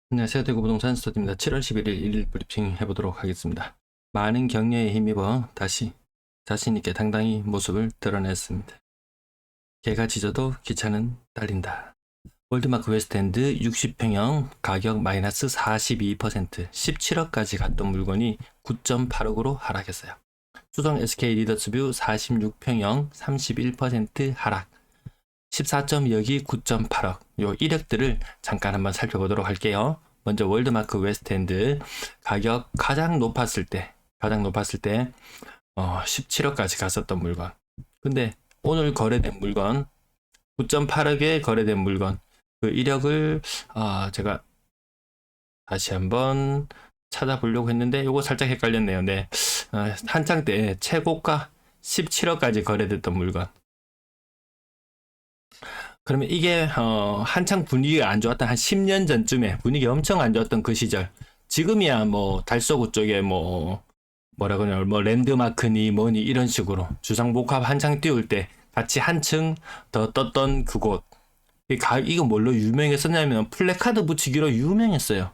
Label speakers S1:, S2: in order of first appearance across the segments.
S1: 안녕하세요. 대구부동산 스터디입니다. 7월 11일 일일 브리핑 해보도록 하겠습니다. 많은 격려에 힘입어 다시 자신있게 당당히 모습을 드러냈습니다. 개가 짖어도 기차는 딸린다. 월드마크 웨스트엔드 60평형 가격 마이너스 42% 17억까지 갔던 물건이 9.8억으로 하락했어요. 수성 SK 리더스뷰 46평형 31% 하락 14.2억이 9.8억 요 이력들을 잠깐 한번 살펴보도록 할게요. 먼저 월드마크 웨스트엔드 가격 가장 높았을 때 17억까지 갔었던 물건. 근데 오늘 거래된 물건 9.8억에 거래된 물건 그 이력을 제가 다시 한번 찾아보려고 했는데 요거 살짝 헷갈렸네요. 네. 한창 때 최고가 17억까지 거래됐던 물건. 그러면 이게 한창 분위기가 안 좋았던 한 10년 전쯤에 분위기 엄청 안 좋았던 그 시절. 지금이야 뭐 달서구 쪽에 뭐라 그러냐 뭐 랜드마크니 뭐니 이런 식으로 주상복합 한창 띄울 때 같이 한층 더 떴던 그곳. 이거 뭘로 유명했었냐면 플래카드 붙이기로 유명했어요.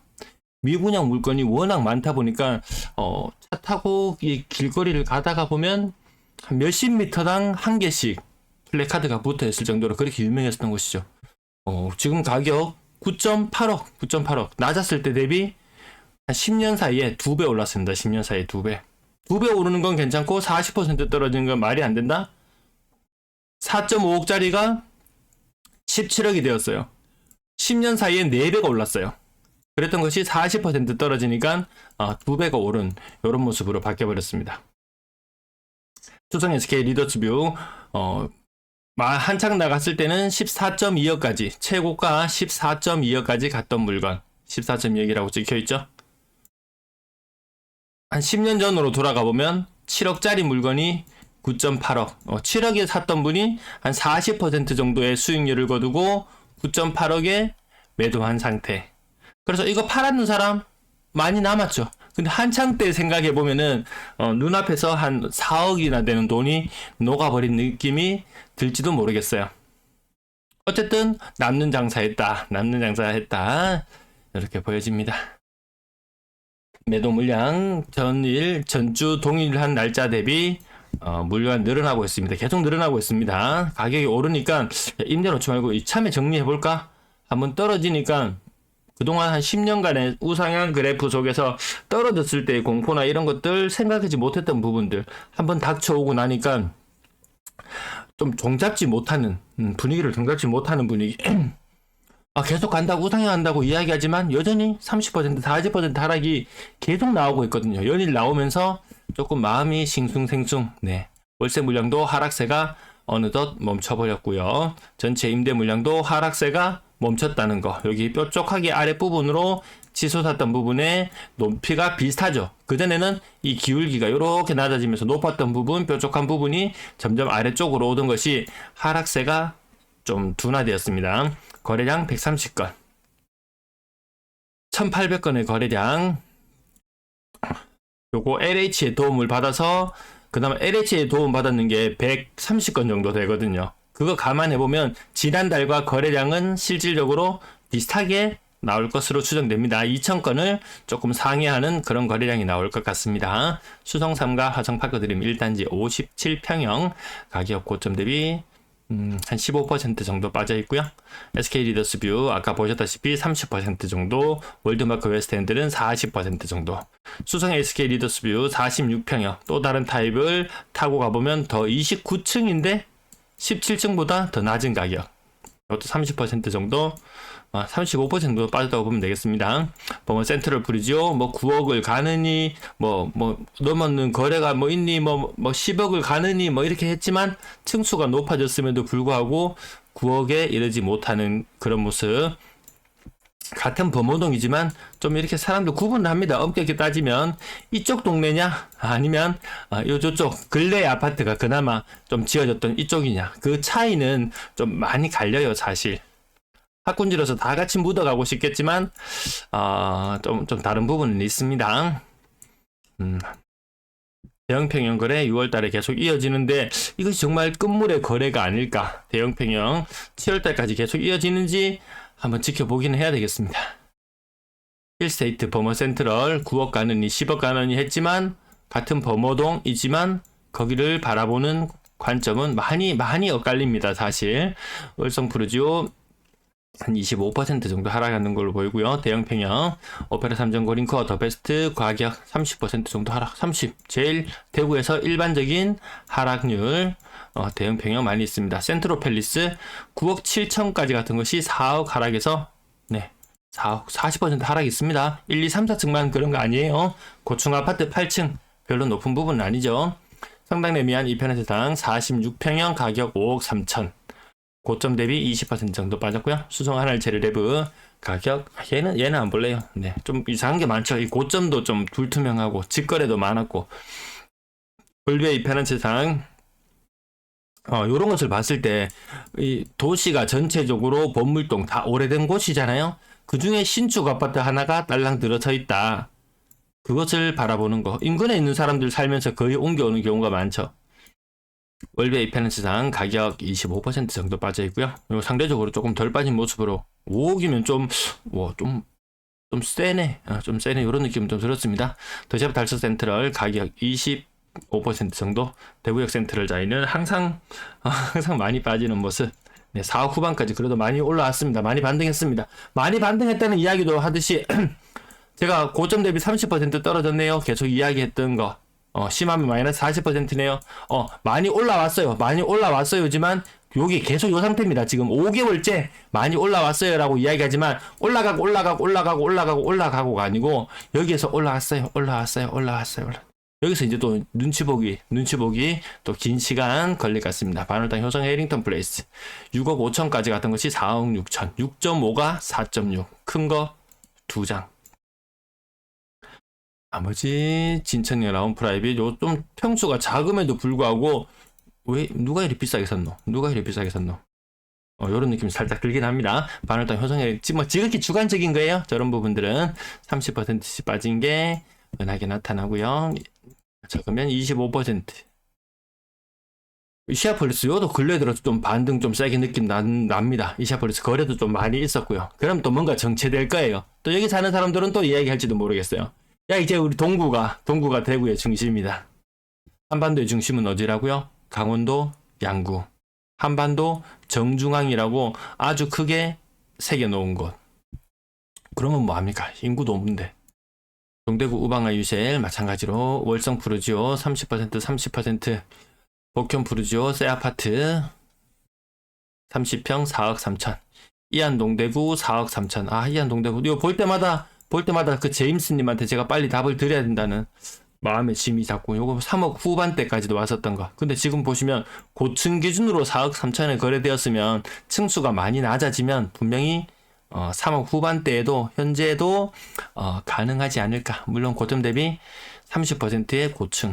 S1: 미분양 물건이 워낙 많다 보니까 차 타고 이 길거리를 가다가 보면 한 몇십 미터당 한 개씩 플래카드가 붙어 있을 정도로 그렇게 유명했었던 곳이죠. 지금 가격 9.8억. 낮았을 때 대비 한 10년 사이에 2배 올랐습니다. 10년 사이에 2배. 2배 오르는 건 괜찮고 40% 떨어지는 건 말이 안 된다? 4.5억짜리가 17억이 되었어요. 10년 사이에 4배가 올랐어요. 그랬던 것이 40% 떨어지니까 2배가 오른 이런 모습으로 바뀌어버렸습니다. 수성 SK 리더스뷰 한창 나갔을 때는 14.2억까지 최고가 14.2억까지 갔던 물건 14.2억이라고 찍혀있죠. 한 10년 전으로 돌아가 보면 7억짜리 물건이 9.8억 7억에 샀던 분이 한 40% 정도의 수익률을 거두고 9.8억에 매도한 상태. 그래서 이거 팔았는 사람 많이 남았죠. 근데 한창 때 생각해 보면은 눈앞에서 한 4억이나 되는 돈이 녹아버린 느낌이 들지도 모르겠어요. 어쨌든 남는 장사했다 이렇게 보여집니다. 매도 물량 전주 동일한 날짜 대비 물량 늘어나고 있습니다. 계속 늘어나고 있습니다. 가격이 오르니까 임대 놓지 말고 이참에 정리해볼까? 한번 떨어지니까 그동안 한 10년간의 우상향 그래프 속에서 떨어졌을 때의 공포나 이런 것들 생각하지 못했던 부분들 한번 닥쳐오고 나니까 좀 종잡지 못하는 분위기를 종잡지 못하는 분위기 계속 간다고 우상향한다고 이야기하지만 여전히 30% 40% 하락이 계속 나오고 있거든요. 연일 나오면서 조금 마음이 싱숭생숭. 네. 월세 물량도 하락세가 어느덧 멈춰버렸고요. 전체 임대 물량도 하락세가 멈췄다는 거. 여기 뾰족하게 아랫부분으로 치솟았던 부분에 높이가 비슷하죠. 그전에는 이 기울기가 이렇게 낮아지면서 높았던 부분, 뾰족한 부분이 점점 아래쪽으로 오던 것이 하락세가 좀 둔화되었습니다. 거래량 130건. 1800건의 거래량. 요거 LH의 도움을 받아서 그 다음에 LH의 도움 받았는 게 130건 정도 되거든요. 그거 감안해보면 지난달과 거래량은 실질적으로 비슷하게 나올 것으로 추정됩니다. 2000건을 조금 상회하는 그런 거래량이 나올 것 같습니다. 수성 3가 화성 파크드림 1단지 57평형 가격 고점 대비 한 15% 정도 빠져 있고요. SK 리더스뷰 아까 보셨다시피 30% 정도, 월드마크 웨스트엔드는 40% 정도. 수성 SK 리더스뷰 46평형 또 다른 타입을 타고 가보면 더 29층인데 17층보다 더 낮은 가격. 이것도 30% 정도, 35% 정도 빠졌다고 보면 되겠습니다. 뭐 센트럴 브리지오 9억을 가느니 넘었는 거래가 있니 10억을 가느니 이렇게 했지만 층수가 높아졌음에도 불구하고 9억에 이르지 못하는 그런 모습. 같은 범호동이지만 좀 이렇게 사람들 구분을 합니다. 엄격히 따지면 이쪽 동네냐 아니면 저쪽 근래 아파트가 그나마 좀 지어졌던 이쪽이냐, 그 차이는 좀 많이 갈려요. 사실 학군지로서 다 같이 묻어가고 싶겠지만 좀 다른 부분은 있습니다. 대형평형 거래 6월달에 계속 이어지는데 이것이 정말 끝물의 거래가 아닐까. 대형평형 7월달까지 계속 이어지는지 한번 지켜보기는 해야 되겠습니다. 힐스테이트 버머 센트럴 9억 가느니 10억 가느니 했지만 같은 범어동이지만 거기를 바라보는 관점은 많이 엇갈립니다. 사실 월성 푸르지오 한 25% 정도 하락하는 걸로 보이고요. 대형 평형 오페라 삼성고 링커 더 베스트 가격 30% 정도 하락 30 제일 대구에서 일반적인 하락률 대형 평형 많이 있습니다. 센트로 팰리스 9억 7천까지 같은 것이 4억 하락해서 네 4억 40% 하락이 있습니다. 1, 2, 3, 4층만 그런 거 아니에요. 고층 아파트 8층 별로 높은 부분은 아니죠. 성당 내미안 2편의 세상 46평형 가격 5억 3천 고점 대비 20% 정도 빠졌고요. 수성 하늘 제르레브 가격 얘는 안 볼래요. 네, 좀 이상한 게 많죠. 이 고점도 좀 불투명하고 직거래도 많았고 볼베 2편의 세상 요런 것을 봤을 때 이 도시가 전체적으로 범물동 다 오래된 곳이잖아요. 그 중에 신축 아파트 하나가 딸랑 들어서 있다. 그것을 바라보는 거. 인근에 있는 사람들 살면서 거의 옮겨오는 경우가 많죠. 월베이 페넌스상 가격 25% 정도 빠져 있고요. 상대적으로 조금 덜 빠진 모습으로 5억이면 좀 세네. 좀 세네. 이런 느낌 좀 들었습니다. 더샵 달서 센트럴 가격 25% 정도. 대구역 센트럴 자이는 항상 많이 빠지는 모습. 네, 4억 후반까지 그래도 많이 올라왔습니다. 많이 반등했습니다. 많이 반등했다는 이야기도 하듯이 제가 고점 대비 30% 떨어졌네요. 계속 이야기했던 거. 심하면 마이너스 40%네요. 많이 올라왔어요. 많이 올라왔어요지만 여기 계속 이 상태입니다. 지금 5개월째 많이 올라왔어요라고 이야기하지만 올라가고가 아니고 여기에서 올라왔어요. 여기서 이제 또 눈치 보기 또 긴 시간 걸릴 것 같습니다. 반월당 효성 해링턴 플레이스 6억 5천까지 갔던 것이 4억 6천 6.5가 4.6 큰 거 2장. 나머지 진천에 나온 프라이빗 요 좀 평수가 작음에도 불구하고 왜 누가 이리 비싸게 샀노? 요런 느낌이 살짝 들긴 합니다. 반월당 효성에 지극히 주관적인 거예요. 저런 부분들은 30%씩 빠진 게 은하게 나타나고요. 그러면 25% 이시아폴리스 요도 근래에 들어서 좀 반등 좀 세게 느낌 납니다. 이시아폴리스 거래도 좀 많이 있었고요. 그럼 또 뭔가 정체될 거예요. 또 여기 사는 사람들은 또 이야기할지도 모르겠어요. 야, 이제 우리 동구가 대구의 중심이다. 한반도의 중심은 어디라고요? 강원도 양구. 한반도 정중앙이라고 아주 크게 새겨놓은 곳. 그러면 뭐합니까? 인구도 없는데. 동대구 우방아 유셀 마찬가지로 월성 푸르지오 30% 복현 푸르지오 새 아파트 30평 4억 3천 이안 동대구 4억 3천 이안 동대구 이거 볼 때마다 그 제임스님한테 제가 빨리 답을 드려야 된다는 마음의 짐이 자꾸 요거 3억 후반대까지도 왔었던 거. 근데 지금 보시면 고층 기준으로 4억 3천에 거래되었으면 층수가 많이 낮아지면 분명히 3억 후반대에도 현재도 가능하지 않을까. 물론 고점 대비 30%의 고층.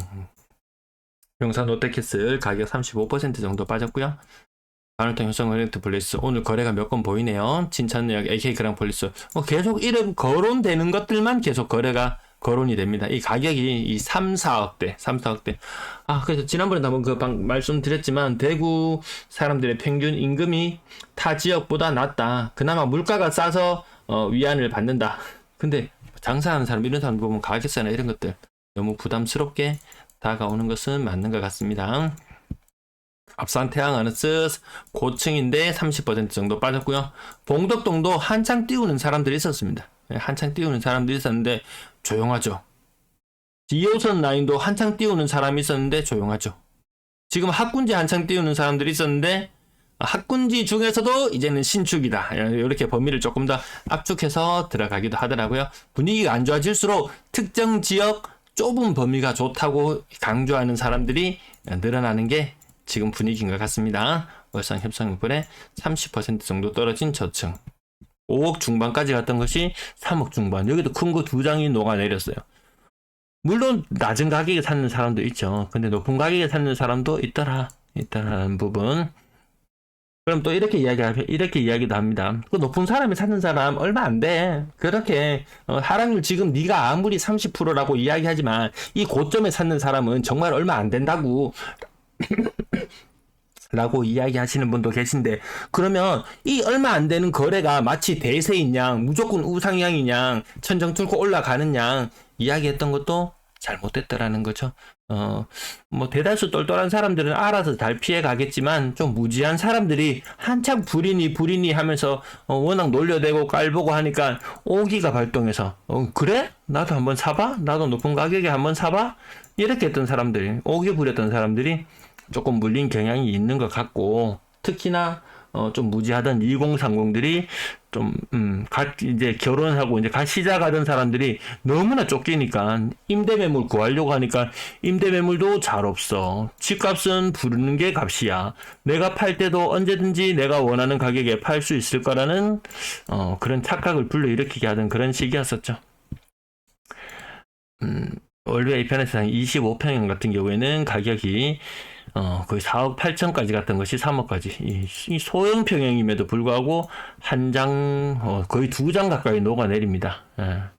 S1: 용산 롯데캐슬 가격 35% 정도 빠졌고요. 반월당 효성 오리엔트 플레이스 오늘 거래가 몇 건 보이네요. 진천역 AK 그랑폴리스 계속 이름 거론되는 것들만 계속 거론이 됩니다. 이 가격이 이 3, 4억대. 그래서 지난번에 한번 말씀드렸지만 대구 사람들의 평균 임금이 타 지역보다 낮다. 그나마 물가가 싸서 위안을 받는다. 근데 장사하는 사람 이런 사람 보면 가격세나 이런 것들 너무 부담스럽게 다가오는 것은 맞는 것 같습니다. 앞산 태양아너스 고층인데 30% 정도 빠졌고요. 봉덕동도 한창 띄우는 사람들이 있었습니다. 한창 띄우는 사람들이 있었는데 조용하죠. 2호선 라인도 한창 띄우는 사람이 있었는데 조용하죠. 지금 학군지 한창 띄우는 사람들이 있었는데 학군지 중에서도 이제는 신축이다. 이렇게 범위를 조금 더 압축해서 들어가기도 하더라고요. 분위기가 안 좋아질수록 특정 지역 좁은 범위가 좋다고 강조하는 사람들이 늘어나는 게 지금 분위기인 것 같습니다. 월상 협상물에 30% 정도 떨어진 저층 5억 중반까지 갔던 것이 3억 중반. 여기도 큰 거 2장이 녹아내렸어요. 물론 낮은 가격에 사는 사람도 있죠. 근데 높은 가격에 사는 사람도 있다라는 부분. 그럼 또 이렇게 이야기도 합니다. 그 높은 사람이 사는 사람 얼마 안 돼. 그렇게 하락률 지금 네가 아무리 30%라고 이야기하지만 이 고점에 사는 사람은 정말 얼마 안 된다고. 라고 이야기하시는 분도 계신데, 그러면 이 얼마 안 되는 거래가 마치 대세인 양, 무조건 우상향인 양, 천정 뚫고 올라가는 양 이야기했던 것도 잘못됐더라는 거죠. 뭐 대다수 똘똘한 사람들은 알아서 잘 피해 가겠지만, 좀 무지한 사람들이 한창 불이니 하면서 워낙 놀려대고 깔보고 하니까 오기가 발동해서 그래? 나도 한번 사봐? 나도 높은 가격에 한번 사봐? 이렇게 했던 사람들이, 오기 부렸던 사람들이 조금 물린 경향이 있는 것 같고, 특히나 좀 무지하던 2030들이 좀 이제 결혼하고 이제 갓 시작하던 사람들이 너무나 쫓기니까 임대 매물 구하려고 하니까 임대 매물도 잘 없어. 집값은 부르는 게 값이야. 내가 팔 때도 언제든지 내가 원하는 가격에 팔 수 있을 거라는 그런 착각을 불러일으키게 하던 그런 시기였었죠. 월드 A편에서 25평형 같은 경우에는 가격이 거의 4억 8천까지 갔던 것이 3억까지. 이 소형 평형임에도 불구하고 한 장, 거의 2장 가까이 녹아내립니다. 한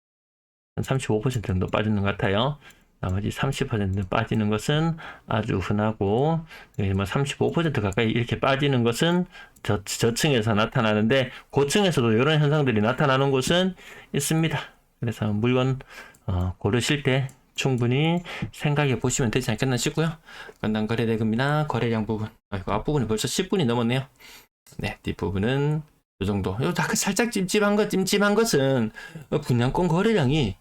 S1: 35% 정도 빠지는 것 같아요. 나머지 30% 빠지는 것은 아주 흔하고, 뭐 35% 가까이 이렇게 빠지는 것은 저층에서 나타나는데, 고층에서도 이런 현상들이 나타나는 곳은 있습니다. 그래서 물건 고르실 때 충분히 생각해 보시면 되지 않겠나 싶고요. 건당 거래대금이나 거래량 부분, 앞부분이 벌써 10분이 넘었네요. 네, 뒷부분은 이 정도. 요 살짝 찜찜한 것은 분양권 거래량이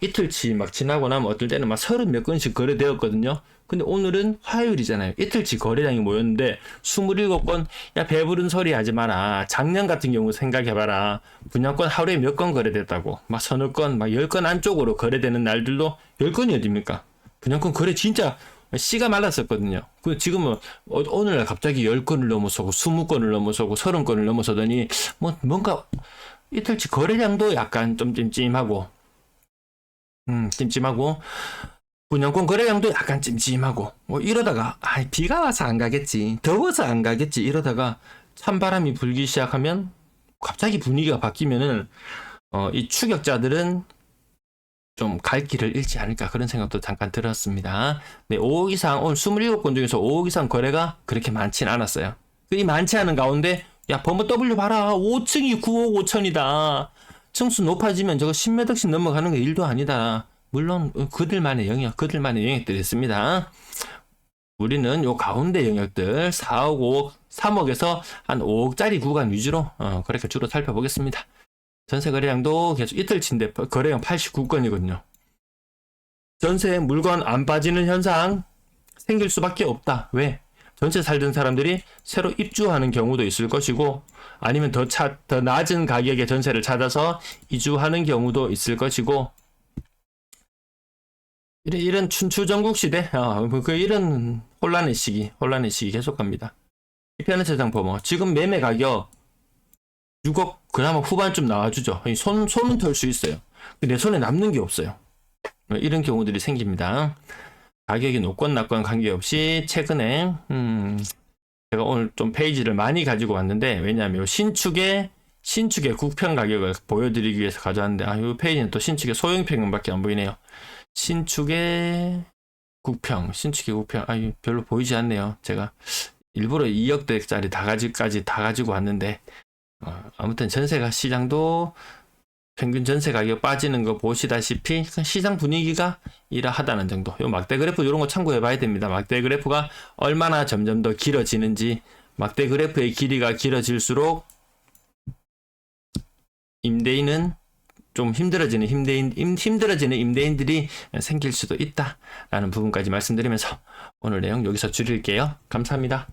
S1: 이틀치 막 지나고 나면 어떨 때는 막 30몇 건씩 거래되었거든요. 근데 오늘은 화요일이잖아요. 이틀치 거래량이 모였는데 27건. 야, 배부른 소리 하지 마라. 작년 같은 경우 생각해봐라. 분양권 하루에 몇 건 거래됐다고. 막 서너 건, 막 10건 안쪽으로 거래되는 날들도 10건이 어딥니까? 분양권 거래 진짜 씨가 말랐었거든요. 지금은 오늘날 갑자기 10건을 넘어서고 20건을 넘어서고 30건을 넘어서더니 뭔가 이틀치 거래량도 약간 좀 찜찜하고 분양권 거래량도 약간 찜찜하고, 이러다가 비가 와서 안 가겠지, 더워서 안 가겠지, 이러다가 찬바람이 불기 시작하면 갑자기 분위기가 바뀌면은 이 추격자들은 좀 갈 길을 잃지 않을까, 그런 생각도 잠깐 들었습니다. 네, 5억 이상, 오늘 27건 중에서 5억 이상 거래가 그렇게 많진 않았어요. 이 많지 않은 가운데, 야, 범어 W 봐라, 5층이 9억 5천이다. 층수 높아지면 저거 10m씩 넘어가는 게 일도 아니다. 물론 그들만의 영역들이 있습니다. 우리는 요 가운데 영역들 4억, 5억, 3억에서 한 5억짜리 구간 위주로 그렇게 주로 살펴보겠습니다. 전세 거래량도 계속 이틀치인데 거래량 89건이거든요. 전세 물건 안 빠지는 현상 생길 수밖에 없다. 왜? 전세 살던 사람들이 새로 입주하는 경우도 있을 것이고, 아니면 더 낮은 가격의 전세를 찾아서 이주하는 경우도 있을 것이고, 이런 춘추전국 시대, 이런 혼란의 시기 계속갑니다. 이 편의 세상 범어, 지금 매매 가격 6억 그나마 후반쯤 나와주죠. 손은 털 수 있어요. 내 손에 남는 게 없어요. 이런 경우들이 생깁니다. 가격이 높건 낮건 관계없이 최근에 제가 오늘 좀 페이지를 많이 가지고 왔는데, 왜냐하면 신축의 국평 가격을 보여드리기 위해서 가져왔는데, 이 페이지는 또 신축의 소형 평형밖에 안 보이네요. 신축의 국평, 별로 보이지 않네요. 제가 일부러 2억대짜리 까지 다 가지고 왔는데, 아무튼 전세가 시장도 평균 전세 가격 빠지는 거 보시다시피 시장 분위기가 이러하다는 정도. 요 막대 그래프 이런 거 참고해 봐야 됩니다. 막대 그래프가 얼마나 점점 더 길어지는지, 막대 그래프의 길이가 길어질수록 임대인은 좀 힘들어지는 임대인들이 생길 수도 있다라는 부분까지 말씀드리면서 오늘 내용 여기서 줄일게요. 감사합니다.